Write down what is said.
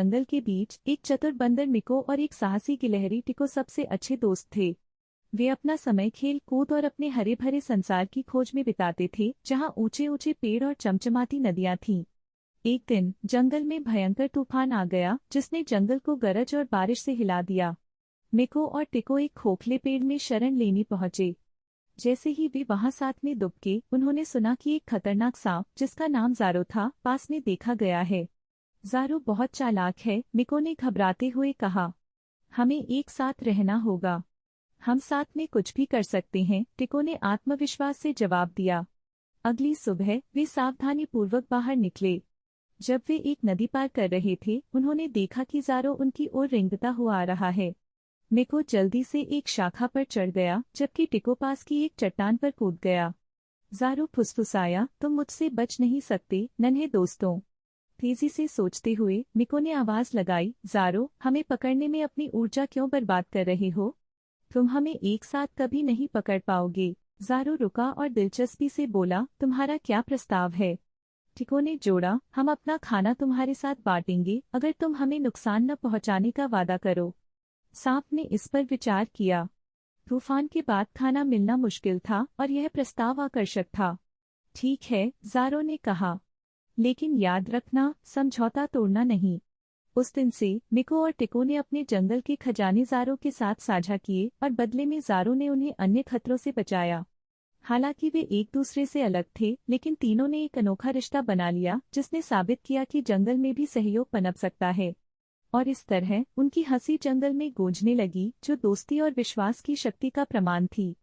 जंगल के बीच एक चतुर बंदर मिको और एक साहसी गिलहरी टिको सबसे अच्छे दोस्त थे। वे अपना समय खेल कूद और अपने हरे भरे संसार की खोज में बिताते थे, जहाँ ऊंचे ऊंचे पेड़ और चमचमाती नदियां थीं। एक दिन जंगल में भयंकर तूफान आ गया, जिसने जंगल को गरज और बारिश से हिला दिया। मिको और टिको एक खोखले पेड़ में शरण लेने पहुंचे। जैसे ही वे वहां साथ में दुबके, उन्होंने सुना कि एक खतरनाक सांप, जिसका नाम ज़ारो था, पास में देखा गया है। ज़ारो बहुत चालाक है, मिको ने घबराते हुए कहा। हमें एक साथ रहना होगा। हम साथ में कुछ भी कर सकते हैं, टिको ने आत्मविश्वास से जवाब दिया। अगली सुबह वे सावधानीपूर्वक बाहर निकले। जब वे एक नदी पार कर रहे थे, उन्होंने देखा कि ज़ारो उनकी ओर रेंगता हुआ आ रहा है। मिको जल्दी से एक शाखा पर चढ़ गया, जबकि टिको पास की एक चट्टान पर कूद गया। ज़ारो फुसफुसाया, तुम मुझसे बच नहीं सकते, नन्हे दोस्तों। तेजी से सोचते हुए मिको ने आवाज लगाई, ज़ारो, हमें पकड़ने में अपनी ऊर्जा क्यों बर्बाद कर रहे हो? तुम हमें एक साथ कभी नहीं पकड़ पाओगे। ज़ारो रुका और दिलचस्पी से बोला, तुम्हारा क्या प्रस्ताव है? टिको ने जोड़ा, हम अपना खाना तुम्हारे साथ बांटेंगे, अगर तुम हमें नुकसान न पहुंचाने का वादा करो। सांप ने इस पर विचार किया। तूफान के बाद खाना मिलना मुश्किल था और यह प्रस्ताव आकर्षक था। ठीक है, ज़ारो ने कहा, लेकिन याद रखना, समझौता तोड़ना नहीं। उस दिन से मिको और टिको ने अपने जंगल के खजाने ज़ारो के साथ साझा किए और बदले में ज़ारो ने उन्हें अन्य खतरों से बचाया। हालांकि वे एक दूसरे से अलग थे, लेकिन तीनों ने एक अनोखा रिश्ता बना लिया, जिसने साबित किया कि जंगल में भी सहयोग पनप सकता है। और इस तरह उनकी हंसी जंगल में गूंजने लगी, जो दोस्ती और विश्वास की शक्ति का प्रमाण थी।